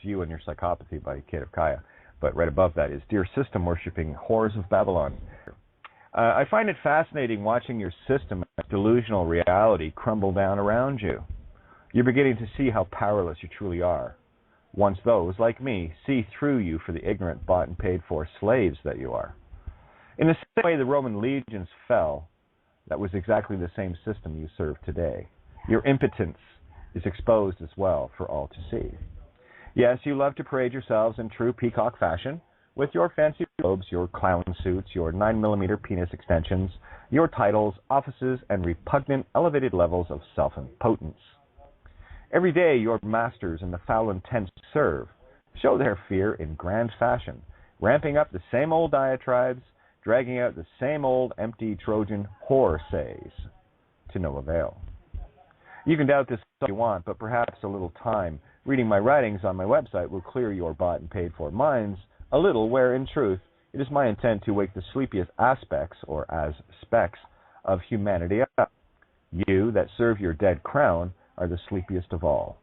You and Your Psychopathy by Kate of Gaia. But right above that is Dear System Worshipping Whores of Babylon. I find it fascinating watching your system and delusional reality crumble down around you. You're beginning to see how powerless you truly are. Once those, like me, see through you for the ignorant, bought and paid for slaves that you are. In the same way the Roman legions fell, that was exactly the same system you serve today. Your impotence is exposed as well for all to see. Yes, you love to parade yourselves in true peacock fashion, with your fancy robes, your clown suits, your 9mm penis extensions, your titles, offices, and repugnant elevated levels of self-impotence. Every day your masters in the foul intent serve show their fear in grand fashion, ramping up the same old diatribes, dragging out the same old empty Trojan whore says, to no avail. You can doubt this all you want, but perhaps a little time reading my writings on my website will clear your bought and paid for minds a little, where in truth it is my intent to wake the sleepiest aspects, or as specks, of humanity up. You that serve your dead crown are the sleepiest of all.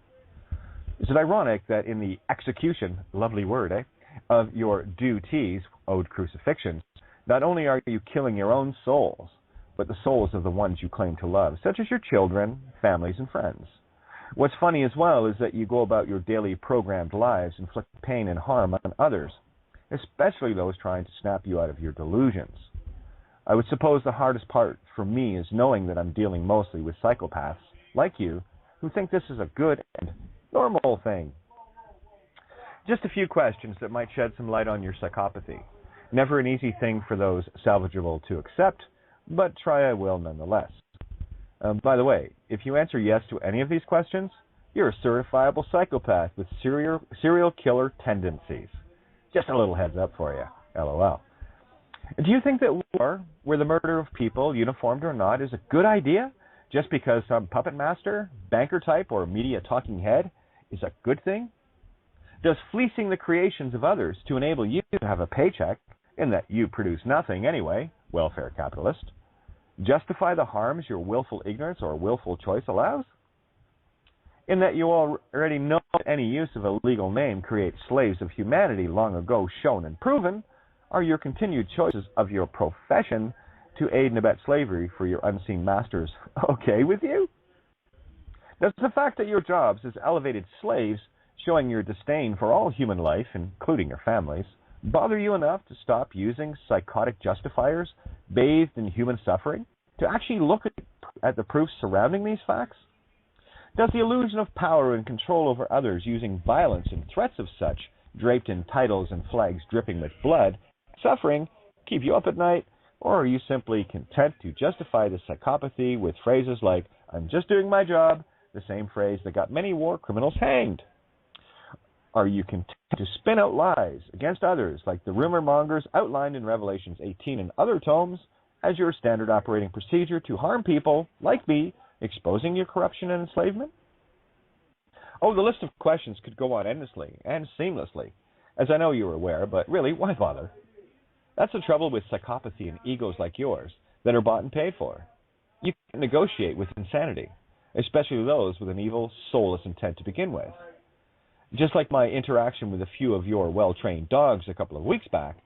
Is it ironic that in the execution, lovely word, of your duties, owed crucifixions, not only are you killing your own souls, but the souls of the ones you claim to love, such as your children, families, and friends? What's funny as well is that you go about your daily programmed lives, inflicting pain and harm on others, especially those trying to snap you out of your delusions. I would suppose the hardest part for me is knowing that I'm dealing mostly with psychopaths, like you, who think this is a good and normal thing. Just a few questions that might shed some light on your psychopathy. Never an easy thing for those salvageable to accept, but try I will nonetheless. By the way, if you answer yes to any of these questions, you're a certifiable psychopath with serial killer tendencies. Just a little heads up for you, LOL. Do you think that war, where the murder of people, uniformed or not, is a good idea just because some puppet master, banker type, or media talking head is a good thing? Does fleecing the creations of others to enable you to have a paycheck, in that you produce nothing anyway, welfare capitalist, justify the harms your willful ignorance or willful choice allows? In that you already know that any use of a legal name creates slaves of humanity long ago shown and proven, are your continued choices of your profession to aid and abet slavery for your unseen masters okay with you? Does the fact that your jobs as elevated slaves, showing your disdain for all human life, including your families, bother you enough to stop using psychotic justifiers bathed in human suffering to actually look at the proofs surrounding these facts? Does the illusion of power and control over others using violence and threats of such, draped in titles and flags dripping with blood, suffering, keep you up at night, or are you simply content to justify the psychopathy with phrases like, I'm just doing my job, the same phrase that got many war criminals hanged? Are you content to spin out lies against others like the rumor mongers outlined in Revelations 18 and other tomes as your standard operating procedure to harm people like me, exposing your corruption and enslavement? Oh, the list of questions could go on endlessly and seamlessly, as I know you're aware, but really, why bother? That's the trouble with psychopathy and egos like yours that are bought and paid for. You can't negotiate with insanity, especially those with an evil, soulless intent to begin with. Just like my interaction with a few of your well-trained dogs a couple of weeks back,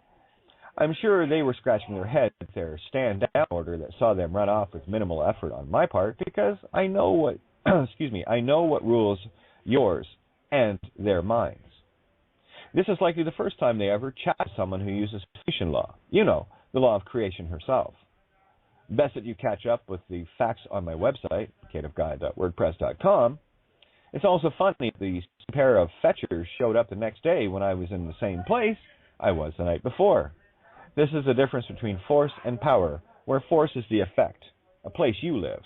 I'm sure they were scratching their heads at their stand-down order that saw them run off with minimal effort on my part, because I know what, I know what rules yours and their minds. This is likely the first time they ever chat with someone who uses creation law. You know, the law of creation herself. Best that you catch up with the facts on my website, kateofgaia.wordpress.com. It's also funny the pair of fetchers showed up the next day when I was in the same place I was the night before. This is the difference between force and power, where force is the effect, a place you live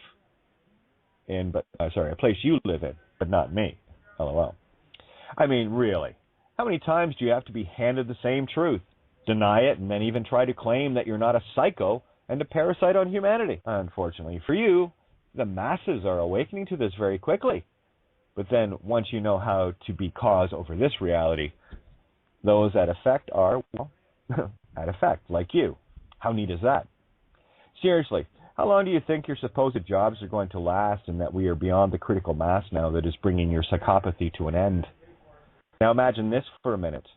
in, a place you live in, but not me. LOL. I mean, really, how many times do you have to be handed the same truth, deny it, and then even try to claim that you're not a psycho and a parasite on humanity? Unfortunately for you, the masses are awakening to this very quickly. But then, once you know how to be cause over this reality, those at effect are, well, at effect, like you. How neat is that? Seriously, how long do you think your supposed jobs are going to last, and that we are beyond the critical mass now that is bringing your psychopathy to an end? Now imagine this for a minute.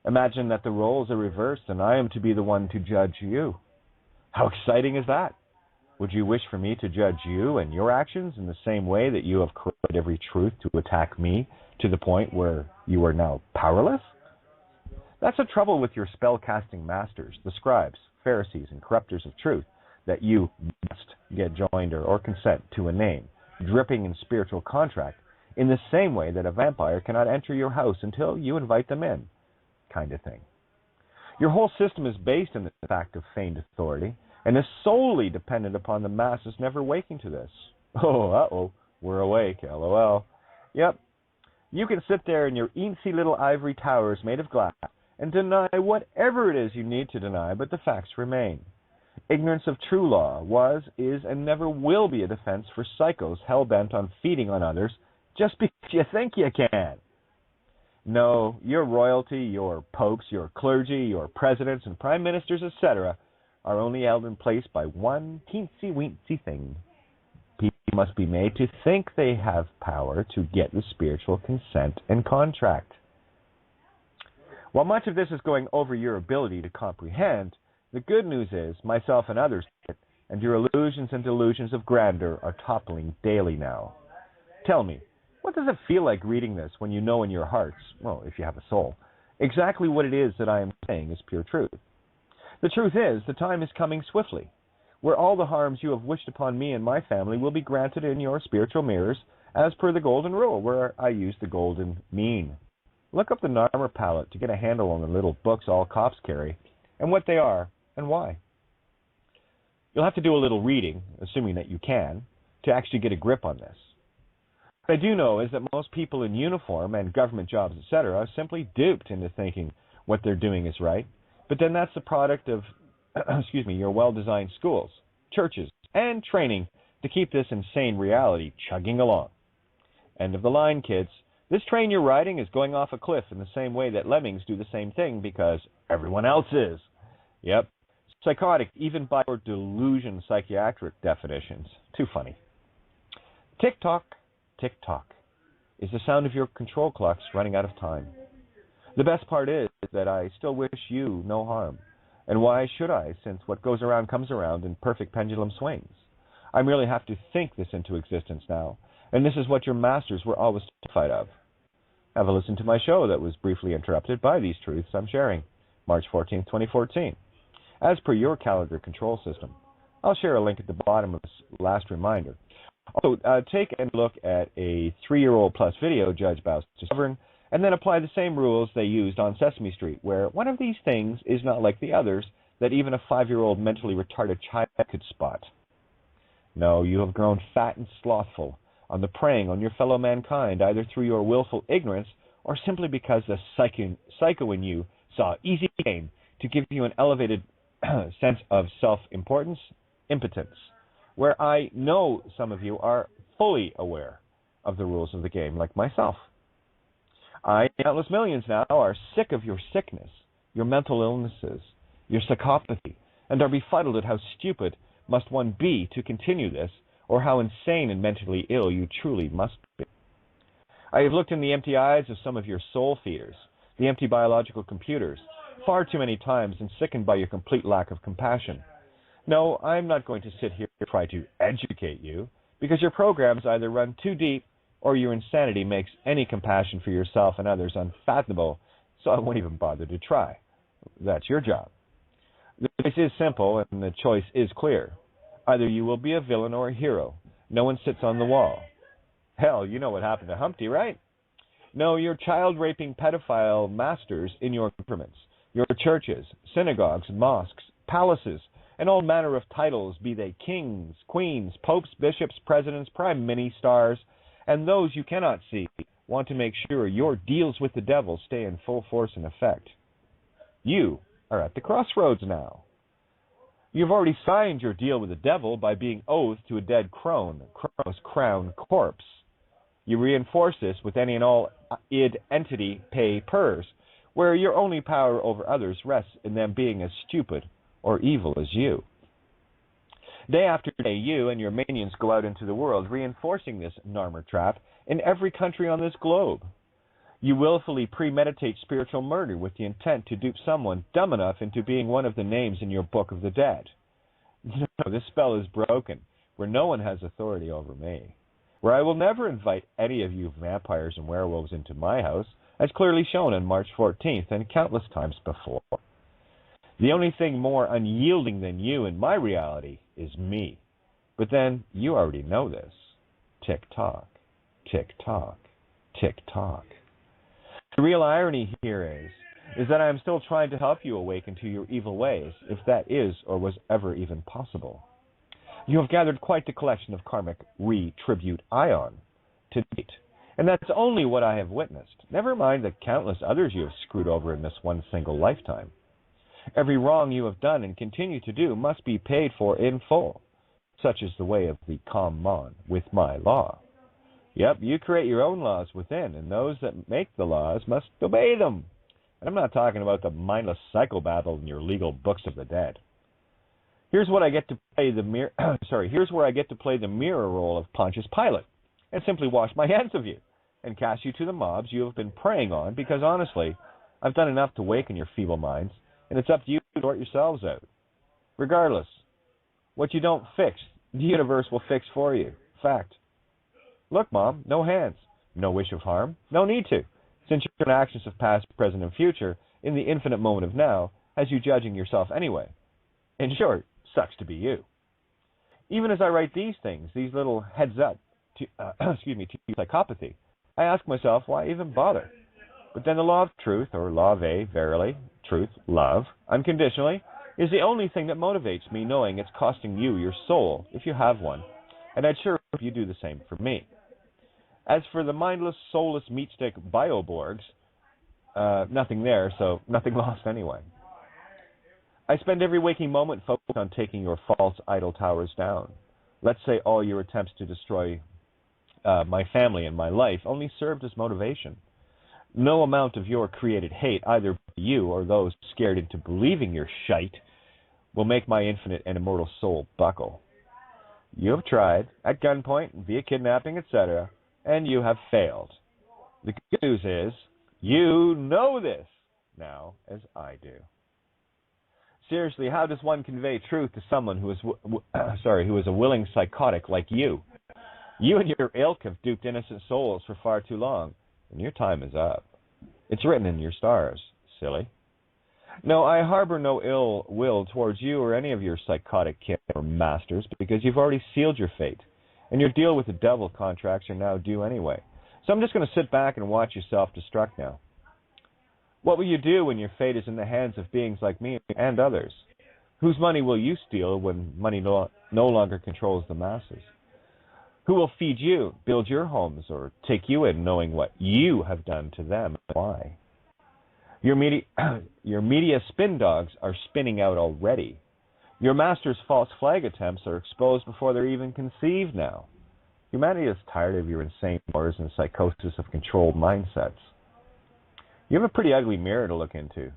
Imagine that the roles are reversed and I am to be the one to judge you. How exciting is that? Would you wish for me to judge you and your actions in the same way that you have corrupted every truth to attack me to the point where you are now powerless? That's the trouble with your spell-casting masters, the scribes, Pharisees, and corrupters of truth, that you must get joined or consent to a name, dripping in spiritual contract, in the same way that a vampire cannot enter your house until you invite them in, kind of thing. Your whole system is based on the fact of feigned authority, and is solely dependent upon the masses never waking to this. Oh, we're awake, LOL. Yep, you can sit there in your eensy little ivory towers made of glass and deny whatever it is you need to deny, but the facts remain. Ignorance of true law was, is, and never will be a defense for psychos hell-bent on feeding on others just because you think you can. No, your royalty, your popes, your clergy, your presidents and prime ministers, etc., are only held in place by one teensy-weensy thing. People must be made to think they have power to get the spiritual consent and contract. While much of this is going over your ability to comprehend, the good news is myself and others, and your illusions and delusions of grandeur are toppling daily now. Tell me, what does it feel like reading this when you know in your hearts, well, if you have a soul, exactly what it is that I am saying is pure truth? The truth is, the time is coming swiftly, where all the harms you have wished upon me and my family will be granted in your spiritual mirrors, as per the golden rule, where I use the golden mean. Look up the Narmer palette to get a handle on the little books all cops carry, and what they are, and why. You'll have to do a little reading, assuming that you can, to actually get a grip on this. What I do know is that most people in uniform and government jobs, etc., are simply duped into thinking what they're doing is right. But then that's the product of, your well-designed schools, churches, and training to keep this insane reality chugging along. End of the line, kids. This train you're riding is going off a cliff in the same way that lemmings do the same thing because everyone else is. Yep. Psychotic, even by your delusion psychiatric definitions. Too funny. Tick-tock, tick-tock is the sound of your control clocks running out of time. The best part is that I still wish you no harm. And why should I, since what goes around comes around in perfect pendulum swings? I merely have to think this into existence now, and this is what your masters were always terrified of. Have a listen to my show that was briefly interrupted by these truths I'm sharing, March 14, 2014. As per your calendar control system, I'll share a link at the bottom of this last reminder. Also, take a look at a 3-year-old plus video Judge Bouse discovered, and then apply the same rules they used on Sesame Street, where one of these things is not like the others that even a 5-year-old mentally retarded child could spot. No, you have grown fat and slothful on the preying on your fellow mankind, either through your willful ignorance or simply because the psycho in you saw easy game to give you an elevated sense of self-importance, impotence, where I know some of you are fully aware of the rules of the game, like myself. I, countless millions now, are sick of your sickness, your mental illnesses, your psychopathy, and are befuddled at how stupid must one be to continue this, or how insane and mentally ill you truly must be. I have looked in the empty eyes of some of your soul feeders, the empty biological computers, far too many times and sickened by your complete lack of compassion. No, I'm not going to sit here and try to educate you, because your programs either run too deep or your insanity makes any compassion for yourself and others unfathomable, so I won't even bother to try. That's your job. The choice is simple, and the choice is clear. Either you will be a villain or a hero. No one sits on the wall. Hell, you know what happened to Humpty, right? No, your child-raping pedophile masters in your governments, your churches, synagogues, mosques, palaces, and all manner of titles, be they kings, queens, popes, bishops, presidents, prime ministers, and those you cannot see, want to make sure your deals with the devil stay in full force and effect. You are at the crossroads now. You've already signed your deal with the devil by being oathed to a dead crown corpse. You reinforce this with any and all id entity pay pers, where your only power over others rests in them being as stupid or evil as you. Day after day, you and your minions go out into the world reinforcing this Narmer trap in every country on this globe. You willfully premeditate spiritual murder with the intent to dupe someone dumb enough into being one of the names in your Book of the Dead. No, this spell is broken, where no one has authority over me, where I will never invite any of you vampires and werewolves into my house, as clearly shown on March 14th and countless times before. The only thing more unyielding than you in my reality is me. But then, you already know this. Tick-tock, tick-tock, tick-tock. The real irony here is that I am still trying to help you awaken to your evil ways, if that is or was ever even possible. You have gathered quite the collection of karmic retribute ion to date, and that's only what I have witnessed. Never mind the countless others you have screwed over in this one single lifetime. Every wrong you have done and continue to do must be paid for in full. Such is the way of the common with my law. Yep, you create your own laws within, and those that make the laws must obey them. And I'm not talking about the mindless psychobabble in your legal books of the dead. Here's what I get to play the here's where I get to play the mirror role of Pontius Pilate, and simply wash my hands of you, and cast you to the mobs you have been preying on, because honestly, I've done enough to waken your feeble minds, and it's up to you to sort yourselves out. Regardless, what you don't fix, the universe will fix for you. Fact. Look, Mom, no hands, no wish of harm, no need to, since your actions of past, present, and future, in the infinite moment of now, has you judging yourself anyway. In short, sucks to be you. Even as I write these things, these little heads up to, to psychopathy, I ask myself, why even bother? But then the law of truth, or law of verily, truth, love, unconditionally, is the only thing that motivates me, knowing it's costing you your soul, if you have one, and I'd sure hope you do the same for me. As for the mindless, soulless meatstick bioborgs, nothing there, so nothing lost anyway. I spend every waking moment focused on taking your false idol towers down. Let's say all your attempts to destroy my family and my life only served as motivation. No amount of your created hate, either by you or those scared into believing your shite, will make my infinite and immortal soul buckle. You have tried, at gunpoint, via kidnapping, etc., and you have failed. The good news is, you know this now as I do. Seriously, how does one convey truth to someone who is a willing psychotic like you? You and your ilk have duped innocent souls for far too long, and your time is up. It's written in your stars, silly. No, I harbor no ill will towards you or any of your psychotic kin or masters, because you've already sealed your fate, and your deal with the devil contracts are now due anyway. So I'm just going to sit back and watch you self-destruct now. What will you do when your fate is in the hands of beings like me and others? Whose money will you steal when money no longer controls the masses? Who will feed you, build your homes, or take you in, knowing what you have done to them and why? Your media spin dogs are spinning out already. Your master's false flag attempts are exposed before they're even conceived now. Humanity is tired of your insane wars and psychosis of controlled mindsets. You have a pretty ugly mirror to look into,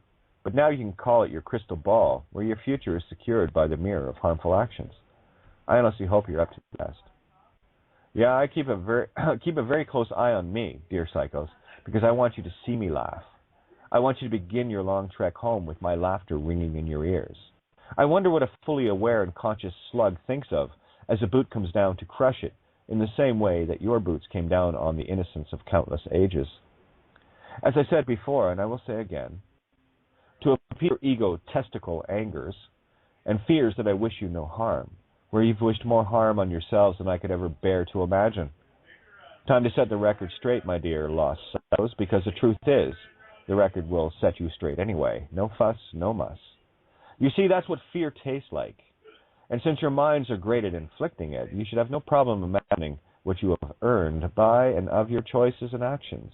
but now you can call it your crystal ball, where your future is secured by the mirror of harmful actions. I honestly hope you're up to the best. Yeah, I keep a very close eye on me, dear psychos, because I want you to see me laugh. I want you to begin your long trek home with my laughter ringing in your ears. I wonder what a fully aware and conscious slug thinks of as a boot comes down to crush it, in the same way that your boots came down on the innocence of countless ages. As I said before, and I will say again, to appease your egotistical angers and fears that I wish you no harm, where you've wished more harm on yourselves than I could ever bear to imagine. Time to set the record straight, my dear lost souls, because the truth is, the record will set you straight anyway. No fuss, no muss. You see, that's what fear tastes like. And since your minds are great at inflicting it, you should have no problem imagining what you have earned by and of your choices and actions.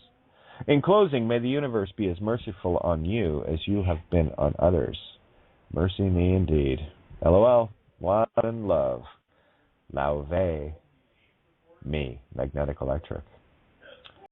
In closing, may the universe be as merciful on you as you have been on others. Mercy me indeed. LOL. One and love. Lauve. Me. Magnetic Electric.